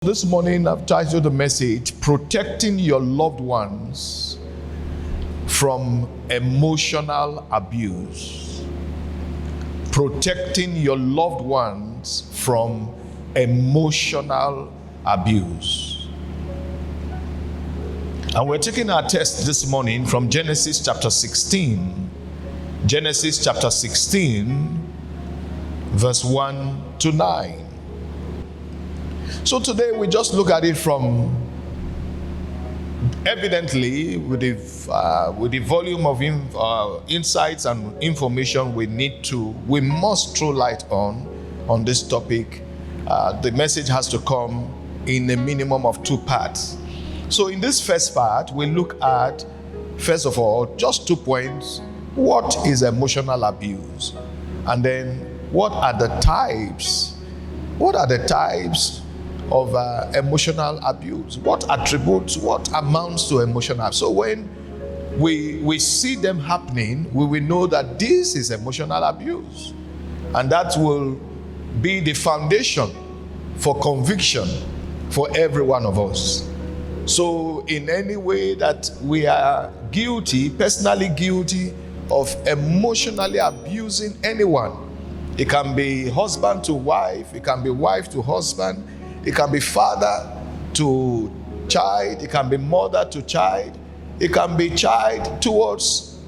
This morning I've titled the message, Protecting Your Loved Ones from Emotional Abuse. Protecting your loved ones from emotional abuse. And we're taking our text this morning from Genesis chapter 16. Genesis chapter 16, verse 1 to 9. So today we just look at it from, evidently, with the volume of insights and information we must throw light on this topic. The message has to come in a minimum of 2 parts. So in this first part, we look at, first of all, just 2 points. What is emotional abuse? And then what are the types? What are the types of emotional abuse? What attributes, what amounts to emotional abuse? So when we see them happening, we will know that this is emotional abuse. And that will be the foundation for conviction for every one of us. So in any way that we are guilty, personally guilty of emotionally abusing anyone, it can be husband to wife, it can be wife to husband, it can be father to child, it can be mother to child, it can be child towards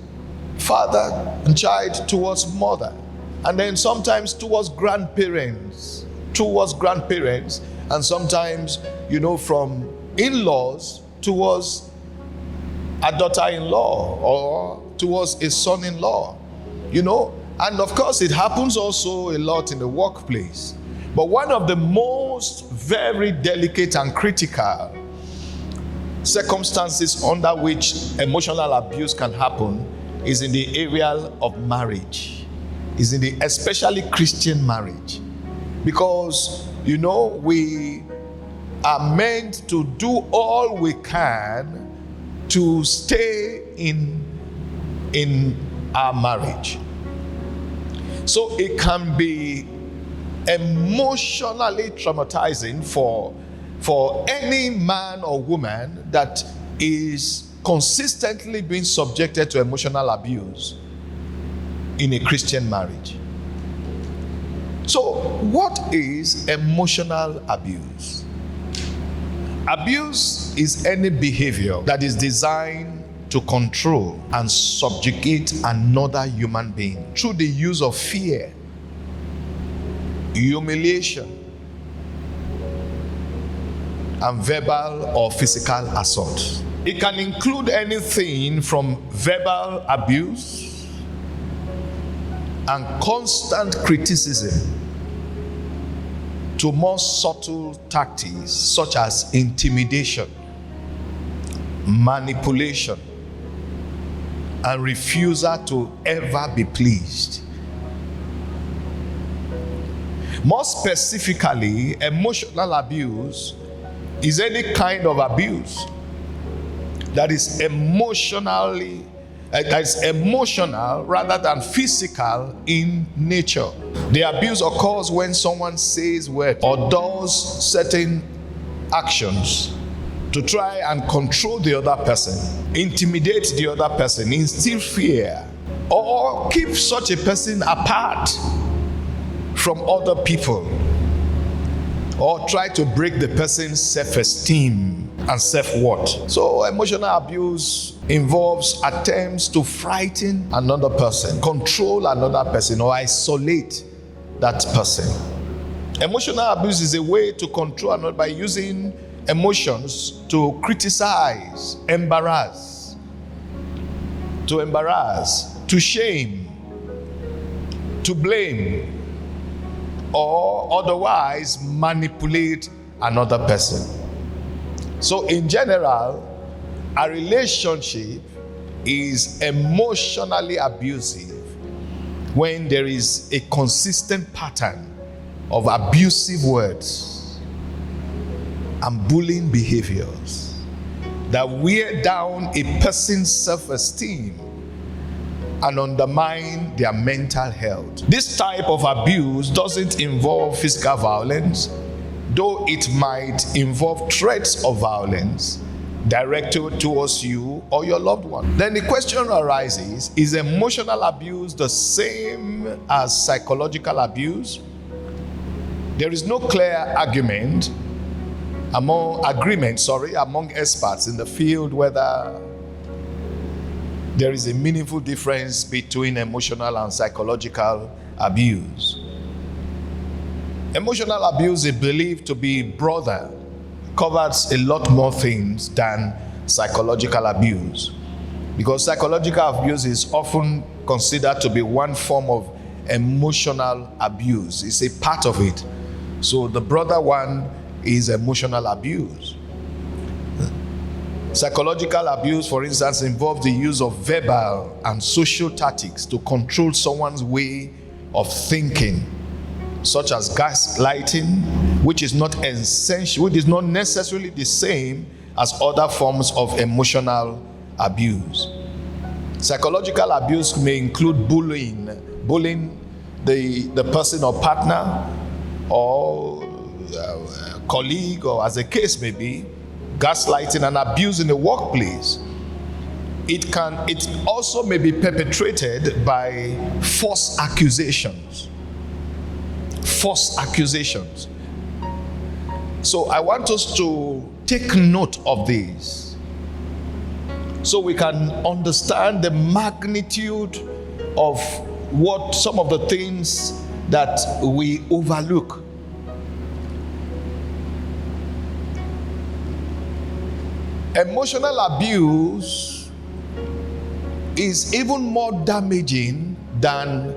father and child towards mother, and then sometimes towards grandparents, and sometimes, from in-laws towards a daughter-in-law or towards a son-in-law, and of course it happens also a lot in the workplace. But one of the most very delicate and critical circumstances under which emotional abuse can happen is in the area of marriage, especially Christian marriage. Because, we are meant to do all we can to stay in our marriage. So it can be emotionally traumatizing for any man or woman that is consistently being subjected to emotional abuse in a Christian marriage. So what is emotional abuse? Abuse is any behavior that is designed to control and subjugate another human being through the use of fear, humiliation, and verbal or physical assault. It can include anything from verbal abuse and constant criticism to more subtle tactics such as intimidation, manipulation, and refusal to ever be pleased. More specifically, emotional abuse is any kind of abuse that is emotional rather than physical in nature. The abuse occurs when someone says words or does certain actions to try and control the other person, intimidate the other person, instill fear, or keep such a person apart from other people, or try to break the person's self-esteem and self-worth. So emotional abuse involves attempts to frighten another person, control another person, or isolate that person. Emotional abuse is a way to control another by using emotions to criticize, to shame, to blame, or otherwise manipulate another person. So in general, a relationship is emotionally abusive when there is a consistent pattern of abusive words and bullying behaviors that wear down a person's self-esteem and undermine their mental health. This type of abuse doesn't involve physical violence, though it might involve threats of violence directed towards you or your loved one. Then the question arises, is emotional abuse the same as psychological abuse? There is no clear agreement among experts in the field whether there is a meaningful difference between emotional and psychological abuse. Emotional abuse is believed to be broader, covers a lot more things than psychological abuse, because psychological abuse is often considered to be one form of emotional abuse. It's a part of it. So the broader one is emotional abuse. Psychological abuse, for instance, involves the use of verbal and social tactics to control someone's way of thinking, such as gaslighting, which is not essential, which is not necessarily the same as other forms of emotional abuse. Psychological abuse may include bullying the person or partner or colleague, or as the case may be, gaslighting and abuse in the workplace. It also may be perpetrated by false accusations. False accusations. So I want us to take note of this so we can understand the magnitude of what some of the things that we overlook. Emotional abuse is even more damaging than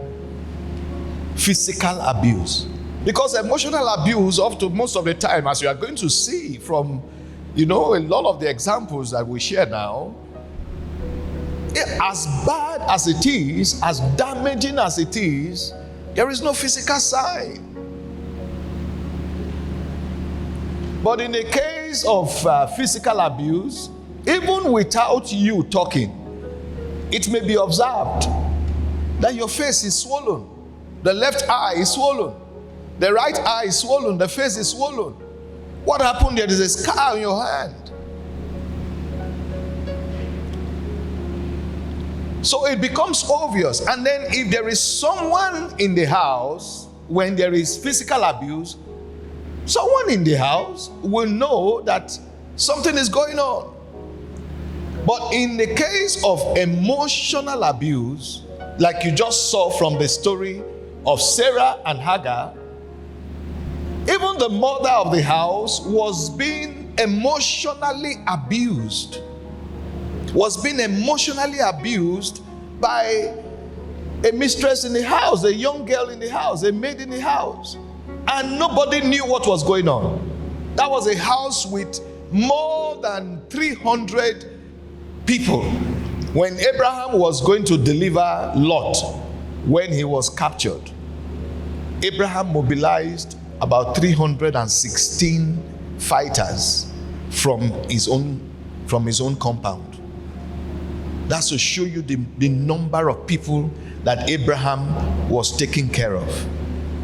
physical abuse, because emotional abuse, most of the time, as you are going to see from a lot of the examples that we share now, as bad as it is, as damaging as it is, there is no physical sign. But in the case of physical abuse, even without you talking, it may be observed that your face is swollen. The left eye is swollen. The right eye is swollen. The face is swollen. What happened? There is a scar on your hand. So it becomes obvious. And then if there is someone in the house, when there is physical abuse, someone in the house will know that something is going on. But in the case of emotional abuse, like you just saw from the story of Sarah and Hagar, even the mother of the house was being emotionally abused. Was being emotionally abused by a mistress in the house, a young girl in the house, a maid in the house. And nobody knew what was going on. That was a house with more than 300 people. When Abraham was going to deliver Lot, when he was captured, Abraham mobilized about 316 fighters from his own compound. That's to show you the number of people that Abraham was taking care of.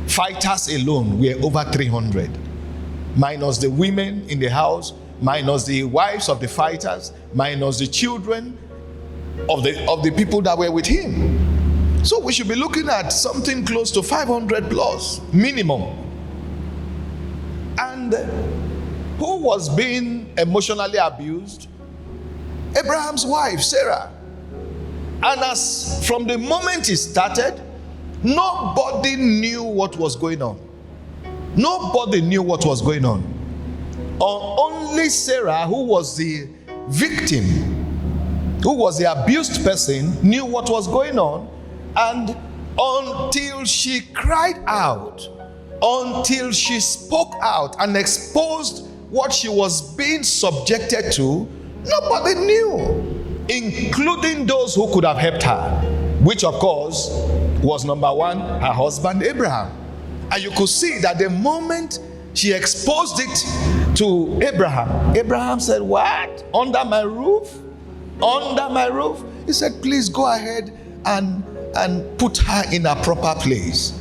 Fighters alone were over 300, minus the women in the house, minus the wives of the fighters, minus the children of the people that were with him. So we should be looking at something close to 500 plus minimum. And who was being emotionally abused? Abraham's wife, Sarah. And as from the moment it started, nobody knew what was going on. Nobody knew what was going on. Only Sarah, who was the victim, who was the abused person, knew what was going on. And until she cried out, until she spoke out and exposed what she was being subjected to, nobody knew, including those who could have helped her, which of course was number one, her husband Abraham. And you could see that the moment she exposed it to Abraham, Abraham said, "What? Under my roof? Under my roof?" He said, "Please go ahead and put her in a proper place."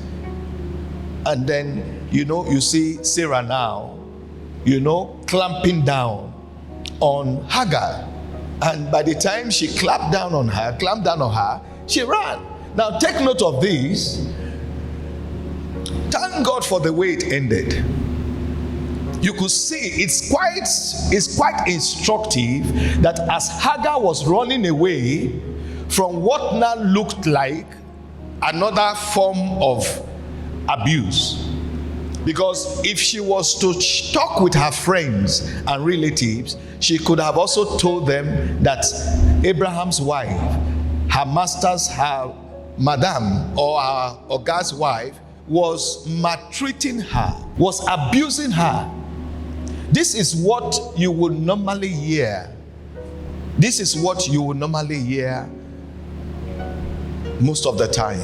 And then, you see Sarah now clamping down on Hagar. And by the time she clamped down on her, she ran. Now take note of this. Thank God for the way it ended. You could see it's quite instructive that as Hagar was running away from what now looked like another form of abuse, because if she was to talk with her friends and relatives, she could have also told them that Abraham's wife, her madam or her Oga's wife, was maltreating her, was abusing her. This is what you would normally hear. This is what you would normally hear most of the time.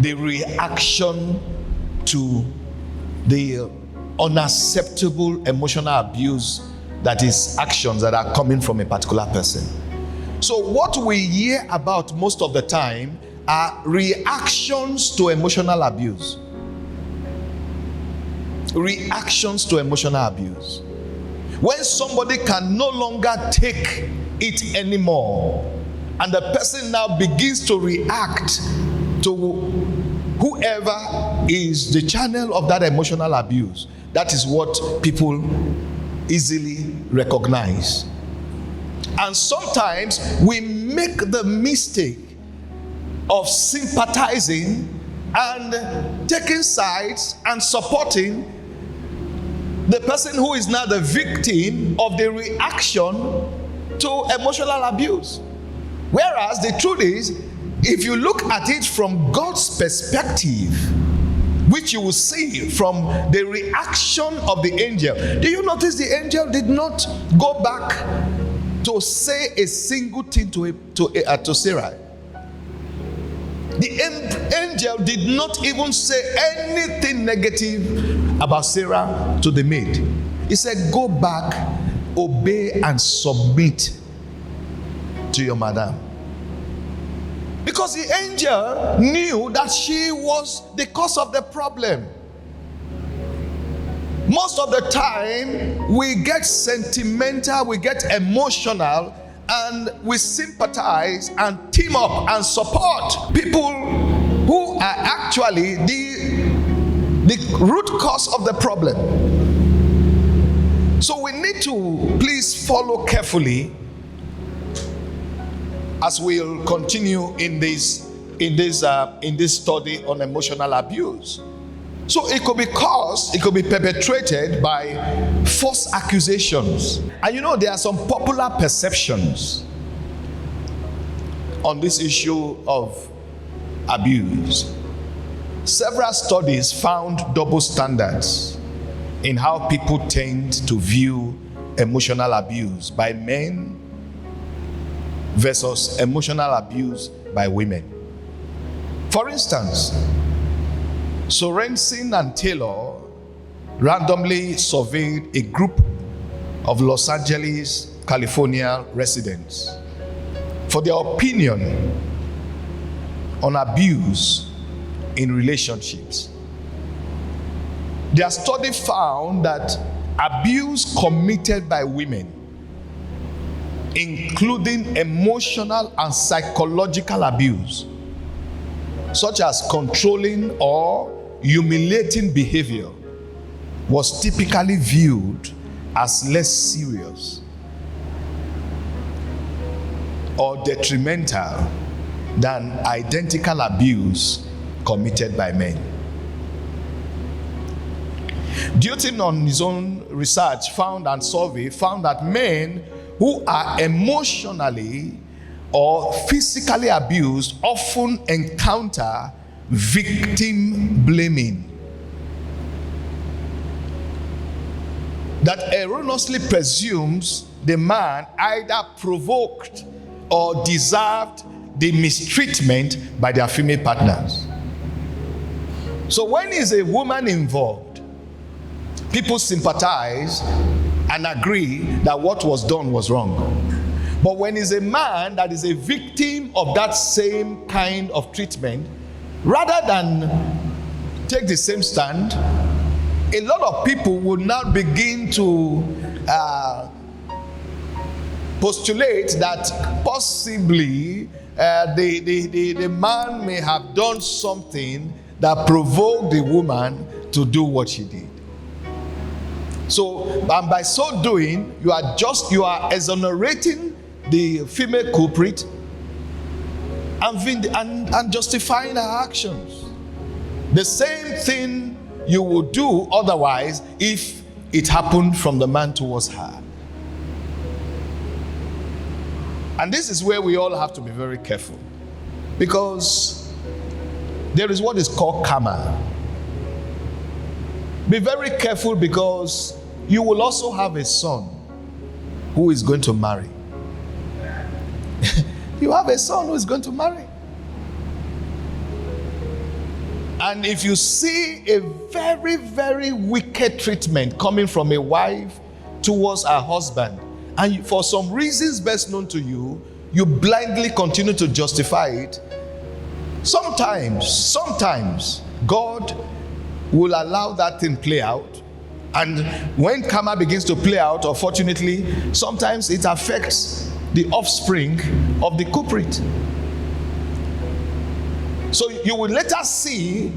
The reaction to the unacceptable emotional abuse, that is actions that are coming from a particular person. So what we hear about most of the time are reactions to emotional abuse. Reactions to emotional abuse. When somebody can no longer take it anymore, and the person now begins to react to whoever is the channel of that emotional abuse, that is what people easily recognize. And sometimes we make the mistake of sympathizing and taking sides and supporting the person who is now the victim of the reaction to emotional abuse. Whereas the truth is, if you look at it from God's perspective, which you will see from the reaction of the angel. Do you notice the angel did not go back to say a single thing to Sarah? The angel did not even say anything negative about Sarah to the maid. He said, go back, obey and submit to your madam. Because the angel knew that she was the cause of the problem. Most of the time, we get sentimental, we get emotional, and we sympathize and team up and support people who are actually the root cause of the problem. So we need to please follow carefully as we'll continue in this study on emotional abuse. So it could be perpetrated by false accusations. And there are some popular perceptions on this issue of abuse. Several studies found double standards in how people tend to view emotional abuse by men versus emotional abuse by women. For instance, Sorensen and Taylor randomly surveyed a group of Los Angeles, California residents for their opinion on abuse in relationships. Their study found that abuse committed by women, including emotional and psychological abuse, such as controlling or humiliating behavior, was typically viewed as less serious or detrimental than identical abuse committed by men. Dutton, on his own research, found that men who are emotionally or physically abused often encounter victim blaming that erroneously presumes the man either provoked or deserved the mistreatment by their female partners. So when is a woman involved, people sympathize and agree that what was done was wrong. But when it's a man that is a victim of that same kind of treatment, rather than take the same stand, a lot of people would now begin to postulate that possibly the man may have done something that provoked the woman to do what she did. So, and by so doing, you are exonerating the female culprit and justifying her actions. The same thing you would do otherwise if it happened from the man towards her. And this is where we all have to be very careful, because there is what is called karma. Be very careful, because you will also have a son who is going to marry. You have a son who is going to marry. And if you see a very, very wicked treatment coming from a wife towards her husband, and for some reasons best known to you, you blindly continue to justify it, sometimes God will allow that thing play out. And when karma begins to play out, unfortunately, sometimes it affects the offspring of the culprit. So you will later see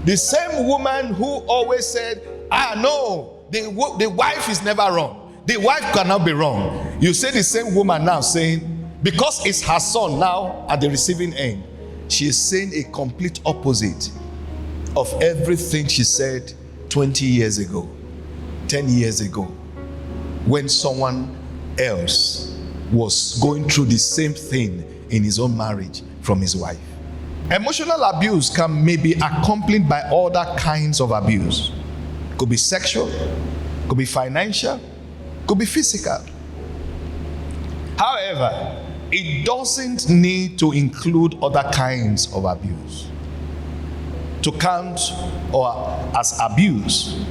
the same woman who always said, no, the wife is never wrong. The wife cannot be wrong. You see the same woman now saying, because it's her son now at the receiving end, she is saying a complete opposite of everything she said 20 years ago, 10 years ago, when someone else was going through the same thing in his own marriage from his wife. Emotional abuse can maybe accompanied by other kinds of abuse. Could be sexual, could be financial, could be physical. However, it doesn't need to include other kinds of abuse. To count or as abuse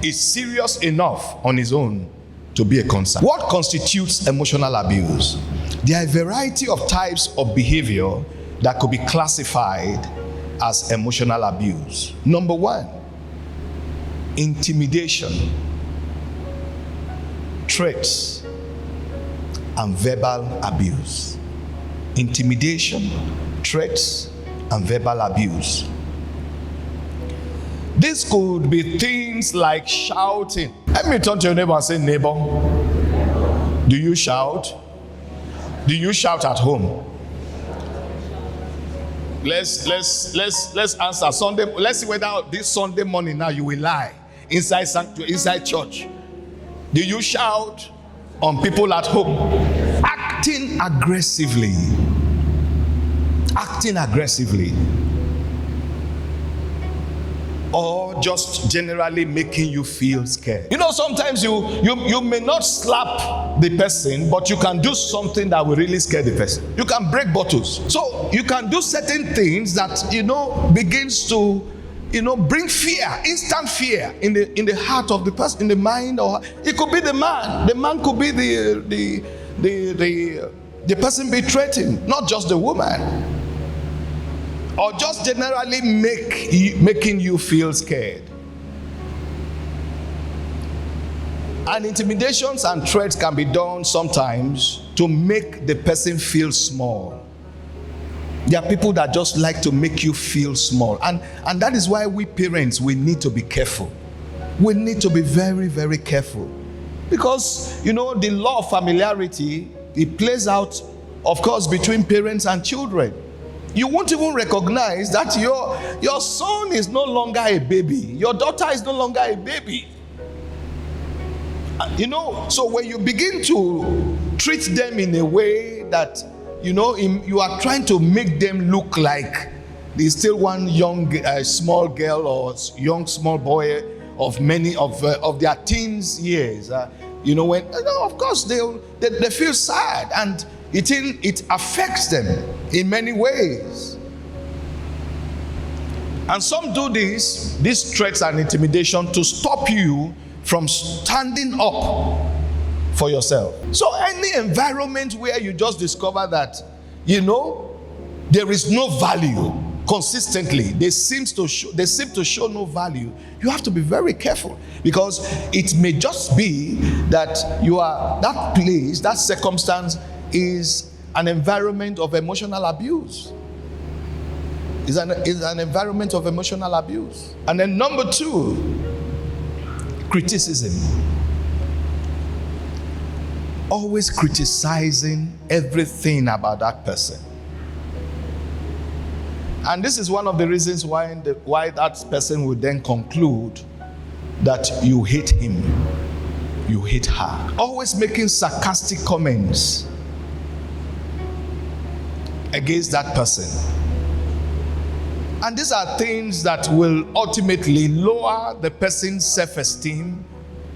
is serious enough on its own to be a concern. What constitutes emotional abuse? There are a variety of types of behavior that could be classified as emotional abuse. Number one, intimidation, threats, and verbal abuse. Intimidation, threats, and verbal abuse. This could be things like shouting. Let me turn to your neighbor and say, neighbor, do you shout? Do you shout at home? Let's answer Sunday. Let's see whether this Sunday morning now you will lie inside church. Do you shout on people at home? Acting aggressively. Or just generally making you feel scared. You know, sometimes you may not slap the person, but you can do something that will really scare the person. You can break bottles. So you can do certain things that, begins to, bring fear, instant fear in the heart of the person, in the mind, or it could be the man. The man could be the person being threatened, not just the woman. Or just generally making you feel scared. And intimidations and threats can be done sometimes to make the person feel small. There are people that just like to make you feel small. And that is why we parents, we need to be careful. We need to be very, very careful. Because, the law of familiarity, it plays out, of course, between parents and children. You won't even recognize that your son is no longer a baby. Your daughter is no longer a baby. So when you begin to treat them in a way that, you are trying to make them look like there's still one young small girl or young small boy of many of their teens years, of course they feel sad, and it affects them in many ways. And some do these threats and intimidation to stop you from standing up for yourself. So any environment where you just discover that, there is no value consistently, they seem to show no value, you have to be very careful, because it may just be that that place, that circumstance is an environment of emotional abuse. Is an environment of emotional abuse. And then number 2, criticism. Always criticizing everything about that person. And this is one of the reasons why that person would then conclude that you hate him, you hate her. Always making sarcastic comments against that person. And these are things that will ultimately lower the person's self-esteem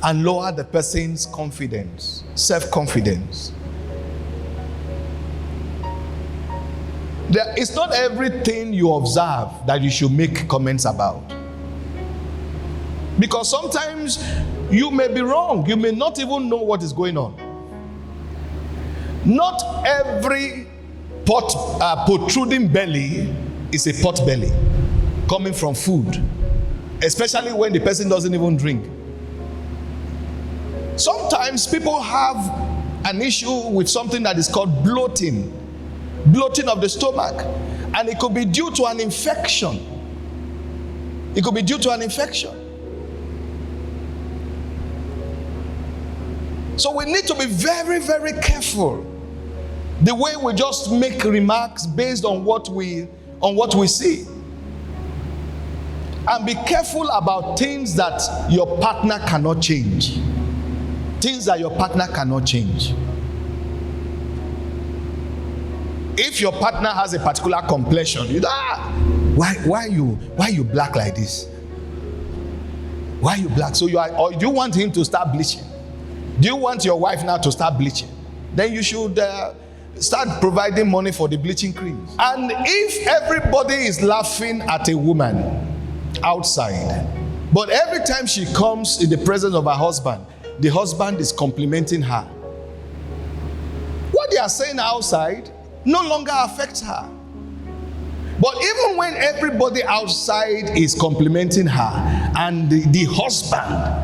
and lower the person's confidence, self-confidence. It's not everything you observe that you should make comments about. Because sometimes you may be wrong. You may not even know what is going on. Not every protruding belly is a pot belly coming from food, especially when the person doesn't even drink. Sometimes people have an issue with something that is called bloating of the stomach, and it could be due to an infection. It could be due to an infection. So we need to be very, very careful the way we just make remarks based on what we see. And be careful about things that your partner cannot change. Things that your partner cannot change. If your partner has a particular complexion, why you black like this? Why you black? So or do you want him to start bleaching? Do you want your wife now to start bleaching? Then you should start providing money for the bleaching creams. And if everybody is laughing at a woman outside, but every time she comes in the presence of her husband, the husband is complimenting her, what they are saying outside no longer affects her. But even when everybody outside is complimenting her, and the husband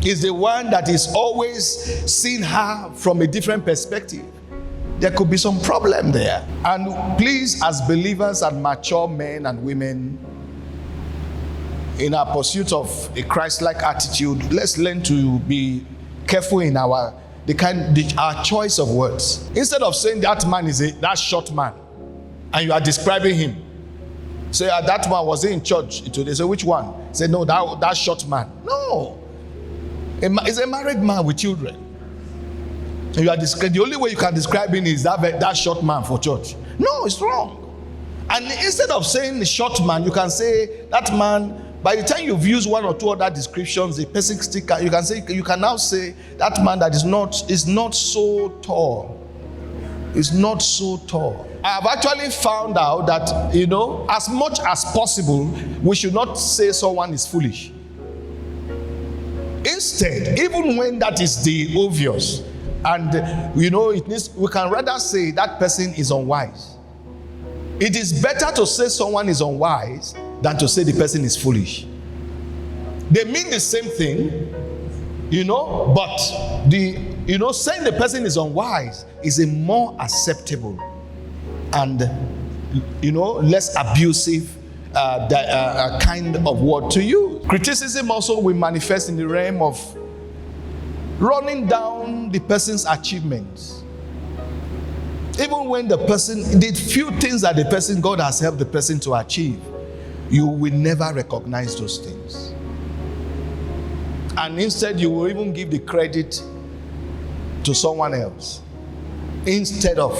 is the one that is always seeing her from a different perspective, there could be some problem there. And please, as believers and mature men and women, in our pursuit of a Christ-like attitude, let's learn to be careful in our choice of words. Instead of saying that man is that short man, and you are describing him, say that man was in church today. Say which one? Say no, that short man. No, it's a married man with children. And you are the only way you can describe him is that short man for church. No, it's wrong. And instead of saying the short man, you can say that man. By the time you've used one or two other descriptions, the person sticker, you can now say that man that is not so tall. Is not so tall. I have actually found out that, as much as possible, we should not say someone is foolish. Instead, even when that is the obvious, and we can rather say that person is unwise. It is better to say someone is unwise than to say the person is foolish. They mean the same thing, but saying the person is unwise is a more acceptable and, less abusive kind of word to use. Criticism also will manifest in the realm of running down the person's achievements. Even when the person did few things that God has helped the person to achieve, you will never recognize those things. And instead, you will even give the credit to someone else, instead of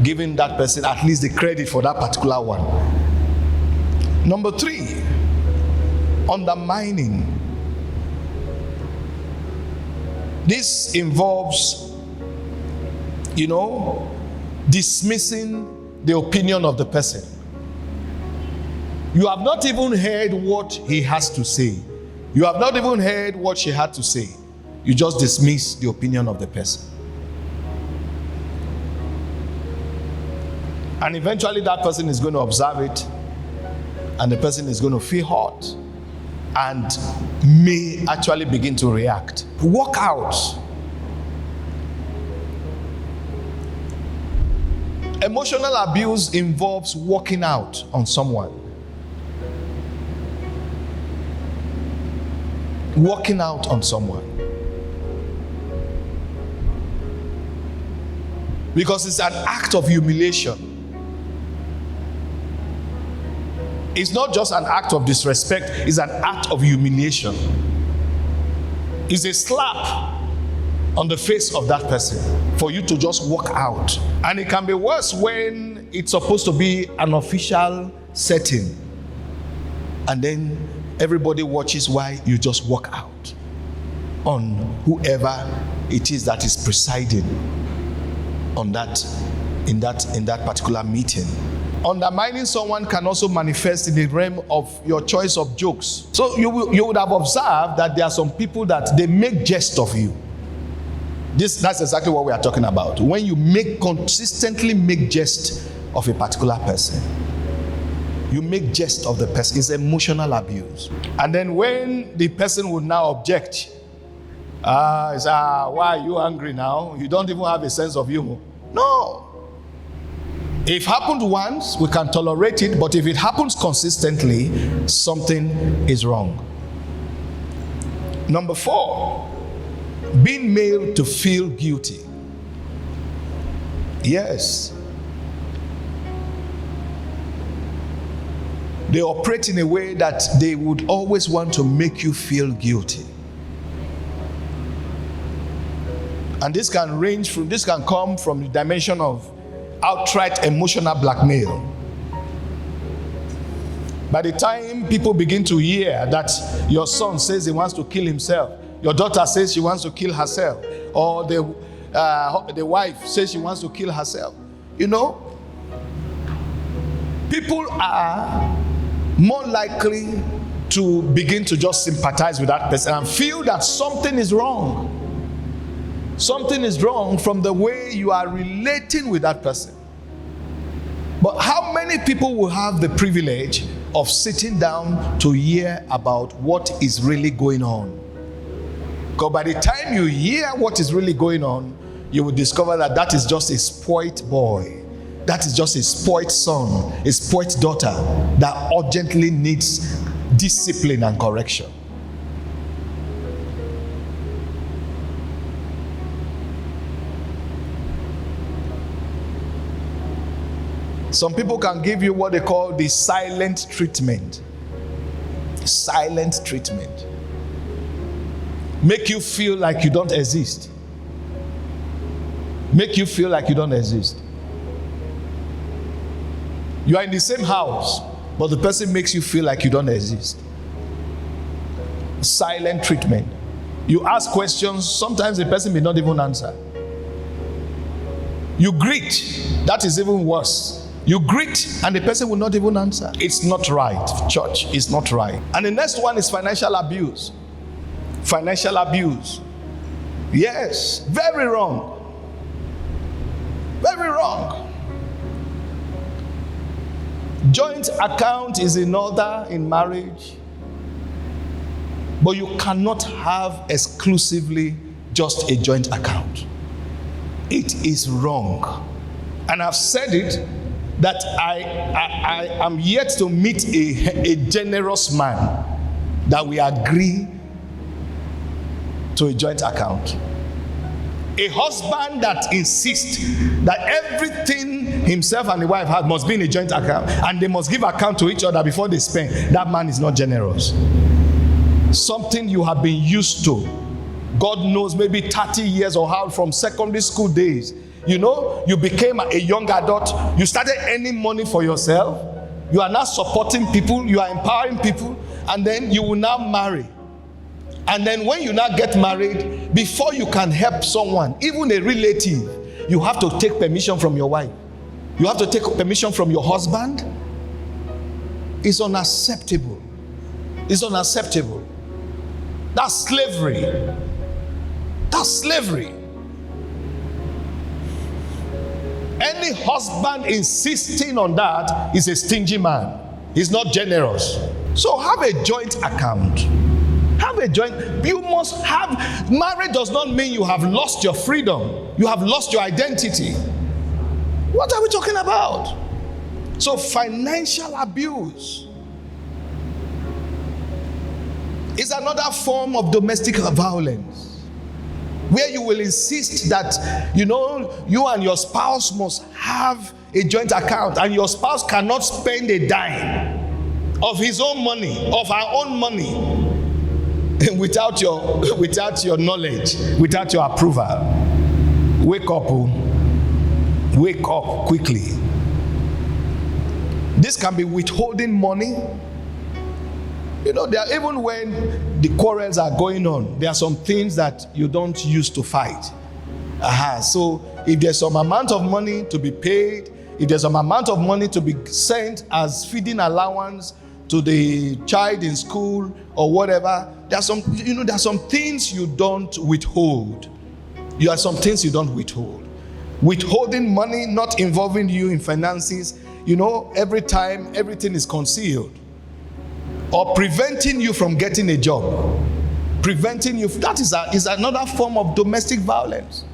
giving that person at least the credit for that particular one. Number 3, undermining. This involves, dismissing the opinion of the person. You have not even heard what he has to say. You have not even heard what she had to say. You just dismiss the opinion of the person. And eventually that person is going to observe it and the person is going to feel hurt and may actually begin to react. Walk out. Emotional abuse involves walking out on someone. Walking out on someone. Because it's an act of humiliation. It's not just an act of disrespect, it's an act of humiliation. It's a slap on the face of that person for you to just walk out. And it can be worse when it's supposed to be an official setting. And then everybody watches while you just walk out on whoever it is that is presiding on that in that particular meeting. Undermining someone can also manifest in the realm of your choice of jokes. So you would have observed that there are some people that they make jest of you. That's exactly what we are talking about. When you consistently make jest of a particular person, you make jest of the person. It's emotional abuse. And then when the person would now object, why are you angry now? You don't even have a sense of humor. No. If it happened once, we can tolerate it, but if it happens consistently, something is wrong. Number 4, being made to feel guilty. Yes. They operate in a way that they would always want to make you feel guilty. And this can come from the dimension of outright emotional blackmail. By the time people begin to hear that your son says he wants to kill himself, your daughter says she wants to kill herself, or the wife says she wants to kill herself, people are more likely to begin to just sympathize with that person and feel that something is wrong. Something is wrong from the way you are relating with that person. But how many people will have the privilege of sitting down to hear about what is really going on? Because by the time you hear what is really going on, you will discover that that is just a spoilt boy. That is just a spoilt son, a spoilt daughter that urgently needs discipline and correction. Some people can give you what they call the silent treatment. Silent treatment. Make you feel like you don't exist. Make you feel like you don't exist. You are in the same house, but the person makes you feel like you don't exist. Silent treatment. You ask questions, sometimes the person may not even answer. You greet, that is even worse. You greet and the person will not even answer. It's not right, church. It's not right. And the next one is financial abuse. Financial abuse. Yes, very wrong. Very wrong. Joint account is in order in marriage, but you cannot have exclusively just a joint account. It is wrong. And I've said it, that I am yet to meet a generous man that we agree to a joint account. A husband that insists that everything himself and the wife have must be in a joint account and they must give account to each other before they spend, that man is not generous. Something you have been used to, God knows, maybe 30 years or how, from secondary school days. You became a young adult, you started earning money for yourself, you are now supporting people, you are empowering people, and then you will now marry. And then when you now get married, before you can help someone, even a relative, you have to take permission from your wife. You have to take permission from your husband. It's unacceptable. It's unacceptable. That's slavery. That's slavery. Any husband insisting on that is a stingy man. He's not generous. So have a joint account. Have a joint. You must have. Marriage does not mean you have lost your freedom. You have lost your identity. What are we talking about? So financial abuse is another form of domestic violence, where you will insist that, you and your spouse must have a joint account, and your spouse cannot spend a dime of his own money, of her own money, without your knowledge, without your approval. Wake up, wake up quickly. This can be withholding money. Even when the quarrels are going on, there are some things that you don't use to fight. So if there's some amount of money to be paid, if there's some amount of money to be sent as feeding allowance to the child in school or whatever, there's some things you don't withhold. There are some things you don't withhold. Withholding money, not involving you in finances, every time everything is concealed. Or preventing you from getting a job. Preventing you, that is another form of domestic violence.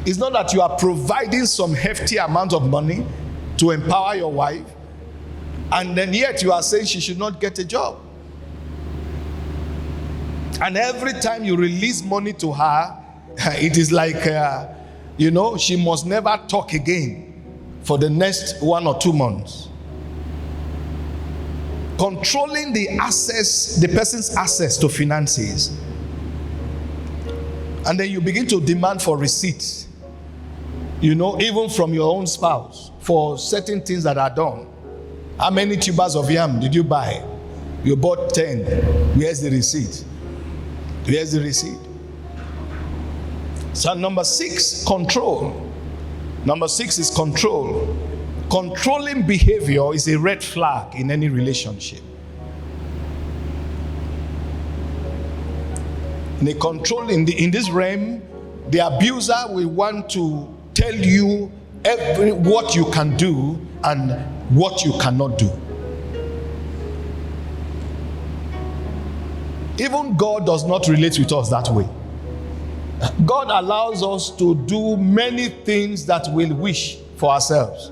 It's not that you are providing some hefty amount of money to empower your wife, and then yet you are saying she should not get a job. And every time you release money to her, it is like, she must never talk again for the next 1 or 2 months. Controlling the person's access to finances. And then you begin to demand for receipts, even from your own spouse, for certain things that are done. How many tubers of yam did you buy? You bought 10. Where's the receipt? Where's the receipt? So number 6, control. Number 6 is control. Controlling behavior is a red flag in any relationship. In this realm, the abuser will want to tell you what you can do and what you cannot do. Even God does not relate with us that way. God allows us to do many things that we'll wish for ourselves.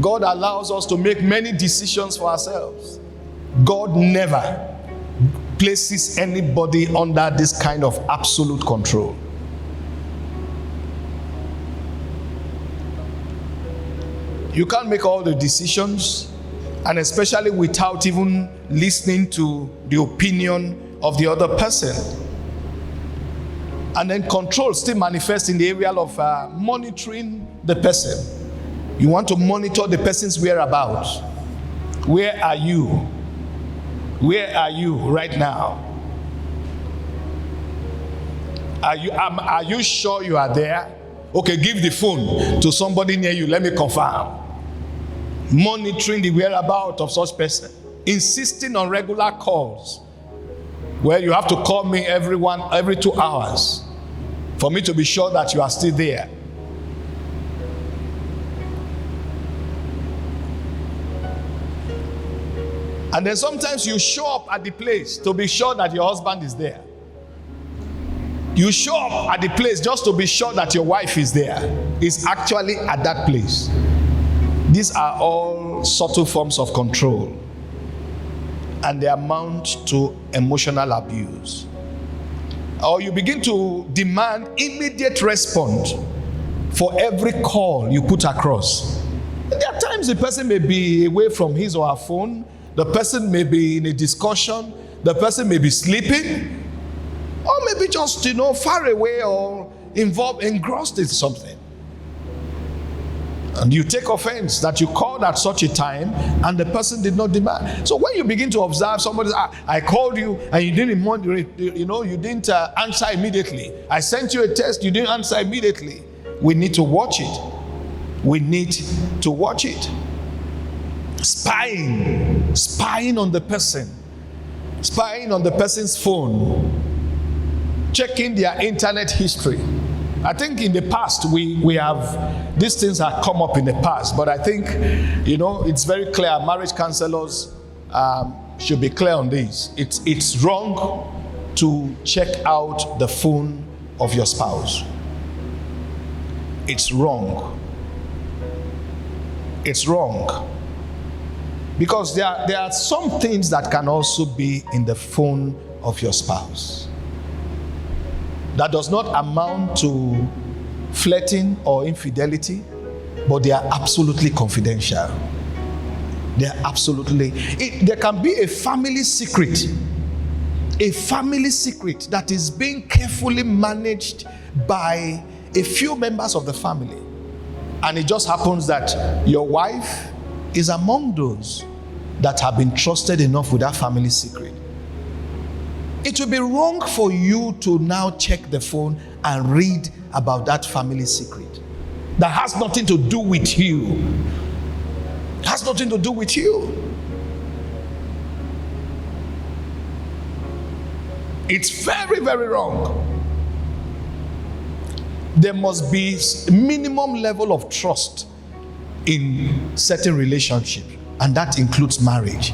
God allows us to make many decisions for ourselves. God never places anybody under this kind of absolute control. You can't make all the decisions, and especially without even listening to the opinion of the other person. And then control still manifests in the area of monitoring the person. You want to monitor the person's whereabouts. Where are you? Where are you right now? Are you sure you are there? Okay, give the phone to somebody near you. Let me confirm. Monitoring the whereabouts of such person. Insisting on regular calls. Well, you have to call me every 2 hours for me to be sure that you are still there. And then sometimes you show up at the place to be sure that your husband is there. You show up at the place just to be sure that your wife is there. Is actually at that place. These are all subtle forms of control. And they amount to emotional abuse. Or you begin to demand immediate response for every call you put across. There are times the person may be away from his or her phone. The person may be in a discussion. The person may be sleeping. Or maybe just, far away or engrossed in something. And you take offense that you called at such a time and the person did not demand. So when you begin to observe somebody, I called you and you didn't answer immediately. I sent you a text, you didn't answer immediately. We need to watch it. We need to watch it. Spying on the person. Spying on the person's phone. Checking their internet history. I think in the past, we have, these things have come up in the past, but I think, it's very clear. Marriage counselors should be clear on this. It's wrong to check out the phone of your spouse. It's wrong. It's wrong. Because there are some things that can also be in the phone of your spouse. That does not amount to flirting or infidelity, but they are absolutely confidential. They are absolutely, there can be a family secret that is being carefully managed by a few members of the family. And it just happens that your wife is among those that have been trusted enough with that family secret. It will be wrong for you to now check the phone and read about that family secret. That has nothing to do with you. Has nothing to do with you. It's very, very wrong. There must be minimum level of trust in certain relationships, and that includes marriage.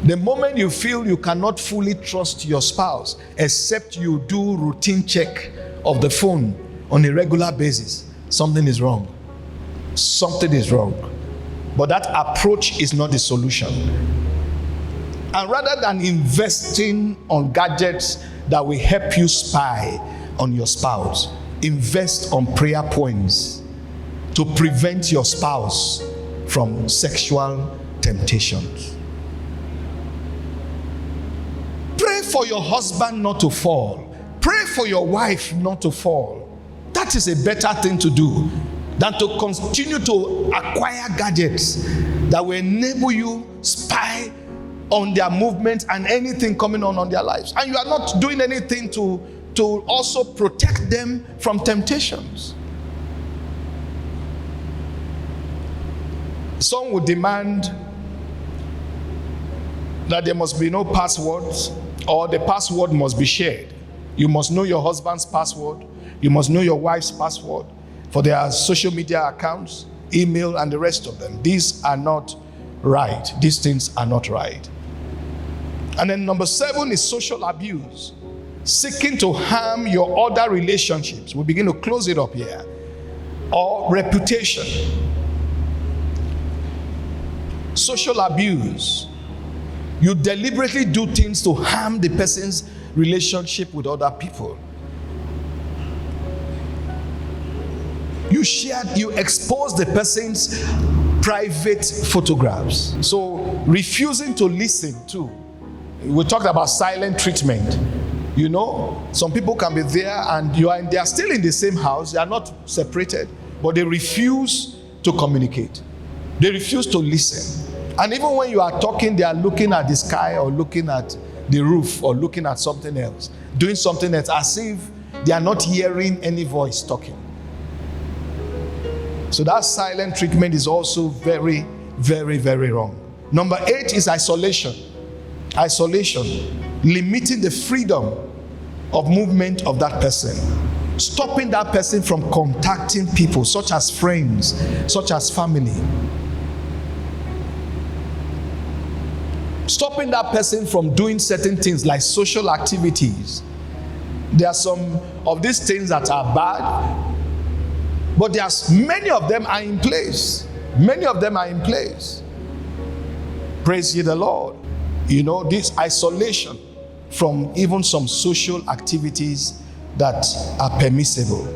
The moment you feel you cannot fully trust your spouse, except you do routine check of the phone on a regular basis, something is wrong. Something is wrong. But that approach is not the solution. And rather than investing on gadgets that will help you spy on your spouse, invest on prayer points to prevent your spouse from sexual temptations. Pray for your husband not to fall. Pray for your wife not to fall. That is a better thing to do than to continue to acquire gadgets that will enable you spy on their movements and anything coming on their lives. And you are not doing anything to also protect them from temptations. Some would demand that there must be no passwords, or the password must be shared. You must know your husband's password. You must know your wife's password for their social media accounts, email, and the rest of them. These are not right. These things are not right. And then number 7 is social abuse. Seeking to harm your other relationships. We begin to close it up here. Or reputation. Social abuse. You deliberately do things to harm the person's relationship with other people. You expose the person's private photographs. So refusing to listen to. We talked about silent treatment. Some people can be there and they are still in the same house. They are not separated, but they refuse to communicate. They refuse to listen. And even when you are talking, they are looking at the sky or looking at the roof or looking at something else, doing something else, as if they are not hearing any voice talking. So that silent treatment is also very, very, very wrong. Number 8 is isolation. Isolation, limiting the freedom of movement of that person, stopping that person from contacting people such as friends, such as family. Stopping that person from doing certain things like social activities. There are some of these things that are bad, but many of them are in place. Many of them are in place. Praise ye the Lord. This isolation from even some social activities that are permissible.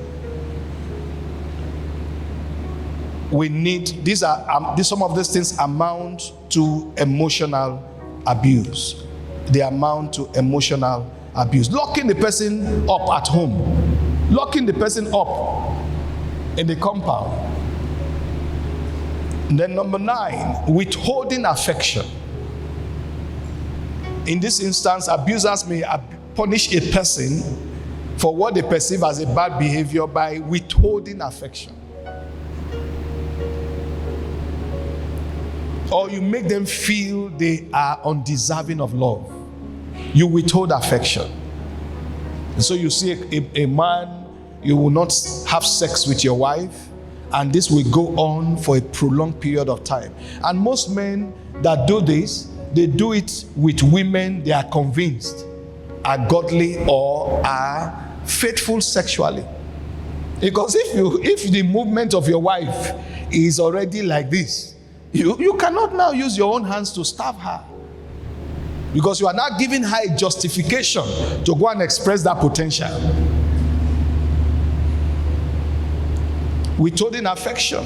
We need, some of these things amount to emotional abuse. They amount to emotional abuse. Locking the person up at home. Locking the person up in the compound. And then number 9, withholding affection. In this instance, abusers may punish a person for what they perceive as a bad behavior by withholding affection. Or you make them feel they are undeserving of love. You withhold affection. And so you see a man you will not have sex with your wife, and this will go on for a prolonged period of time. And most men that do this, they do it with women they are convinced are godly or are faithful sexually. Because if the movement of your wife is already like this, you cannot now use your own hands to stab her. Because you are now giving her a justification to go and express that potential. Withholding affection.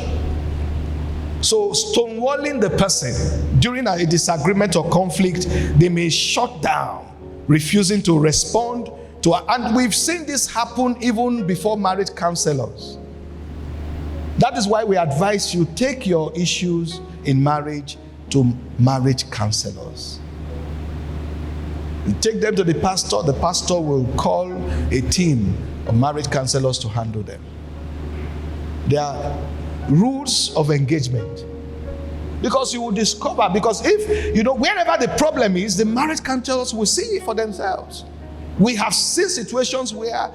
So stonewalling the person during a disagreement or conflict, they may shut down, refusing to respond to, and we've seen this happen even before marriage counselors. That is why we advise you take your issues in marriage to marriage counselors. You take them to the pastor will call a team of marriage counselors to handle them. There are rules of engagement. Because you will discover, because if, wherever the problem is, the marriage counselors will see it for themselves. We have seen situations where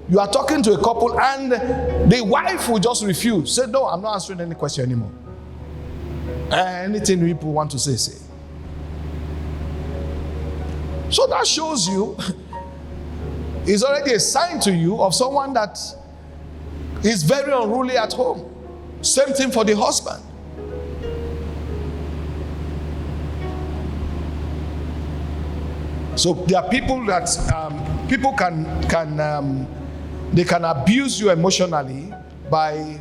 you are talking to a couple and the wife will just refuse. Say, no, I'm not answering any question anymore. Anything people want to say, say. So that shows you, it's already a sign to you of someone that is very unruly at home. Same thing for the husband. So there are people that people they can abuse you emotionally by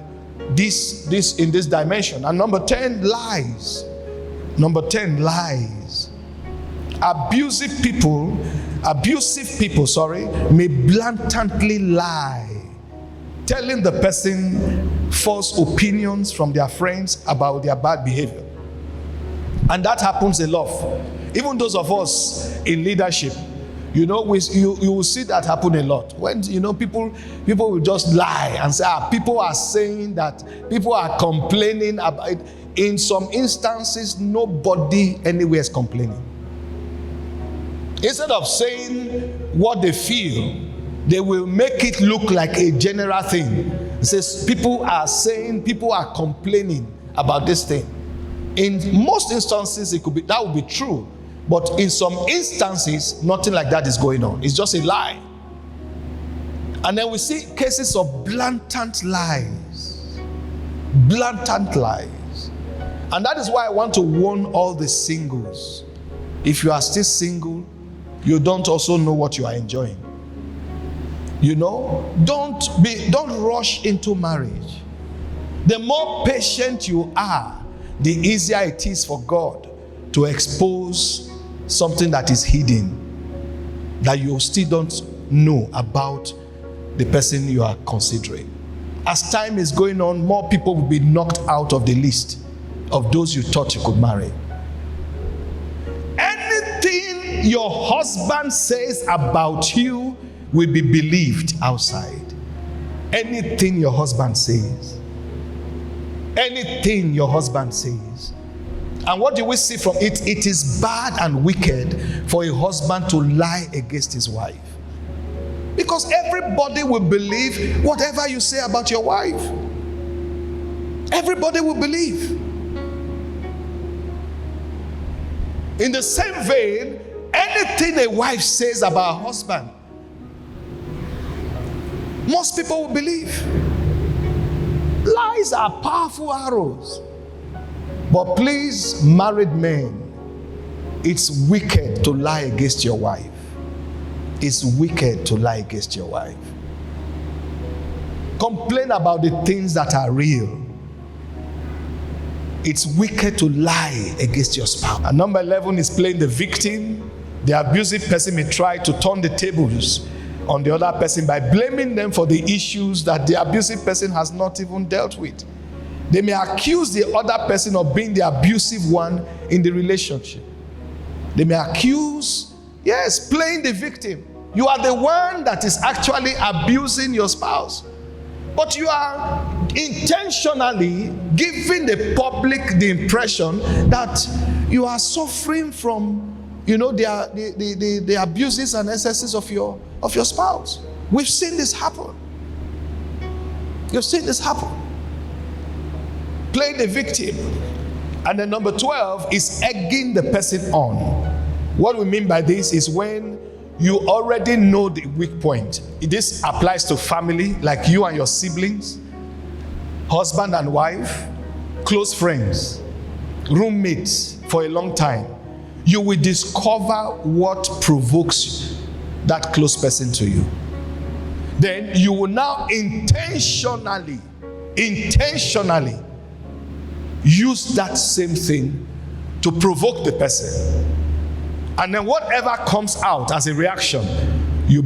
this in this dimension. And number 10, lies. Number 10, lies. Abusive people, may blatantly lie, telling the person false opinions from their friends about their bad behavior. And that happens a lot. Even those of us in leadership, you will see that happen a lot. When people will just lie and say, people are saying that, people are complaining about it. In some instances, nobody anywhere is complaining. Instead of saying what they feel, they will make it look like a general thing. It says people are complaining about this thing. In most instances, that would be true. But in some instances, nothing like that is going on. It's just a lie. And then we see cases of blatant lies. Blatant lies. And that is why I want to warn all the singles. If you are still single, you don't also know what you are enjoying. Don't rush into marriage. The more patient you are, the easier it is for God to expose something that is hidden, that you still don't know about the person you are considering. As time is going on, more people will be knocked out of the list of those you thought you could marry. Anything your husband says about you will be believed outside. Anything your husband says. Anything your husband says. And what do we see from it? It is bad and wicked for a husband to lie against his wife. Because everybody will believe whatever you say about your wife. Everybody will believe. In the same vein, anything a wife says about her husband, most people will believe. Lies are powerful arrows. But please, married men, it's wicked to lie against your wife. It's wicked to lie against your wife. Complain about the things that are real. It's wicked to lie against your spouse. And number 11 is playing the victim. The abusive person may try to turn the tables on the other person by blaming them for the issues that the abusive person has not even dealt with. They may accuse the other person of being the abusive one in the relationship. They may accuse, playing the victim. You are the one that is actually abusing your spouse. But you are intentionally giving the public the impression that you are suffering from, the abuses and excesses of your spouse. We've seen this happen. You've seen this happen. Playing the victim. And then number 12 is egging the person on. What we mean by this is when you already know the weak point. This applies to family, like you and your siblings, husband and wife, close friends, roommates for a long time. You will discover what provokes that close person to you. Then you will now intentionally use that same thing to provoke the person. And then whatever comes out as a reaction, you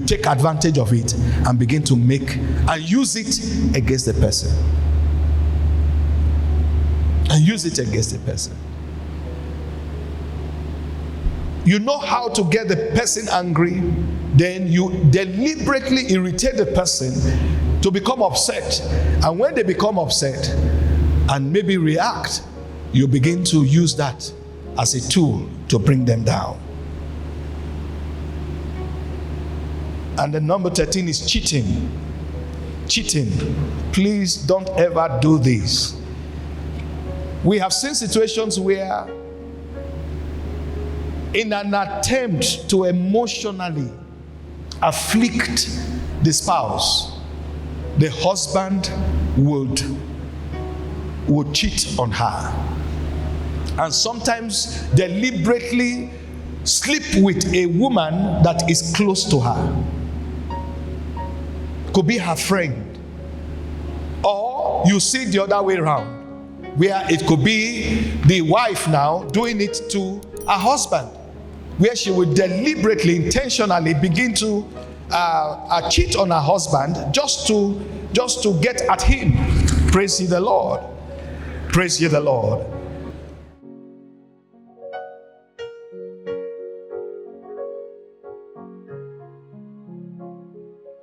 take advantage of it and begin to make and use it against the person. And use it against the person. You know how to get the person angry, then you deliberately irritate the person to become upset. And when they become upset and maybe react, you begin to use that as a tool to bring them down. And the number 13 is cheating. Cheating. Please don't ever do this. We have seen situations where, in an attempt to emotionally afflict the spouse, the husband would cheat on her. And sometimes deliberately sleep with a woman that is close to her. Could be her friend. Or you see the other way around, where it could be the wife now doing it to her husband, where she would deliberately, intentionally begin to cheat on her husband just to get at him. Praise ye the Lord. Praise ye the Lord.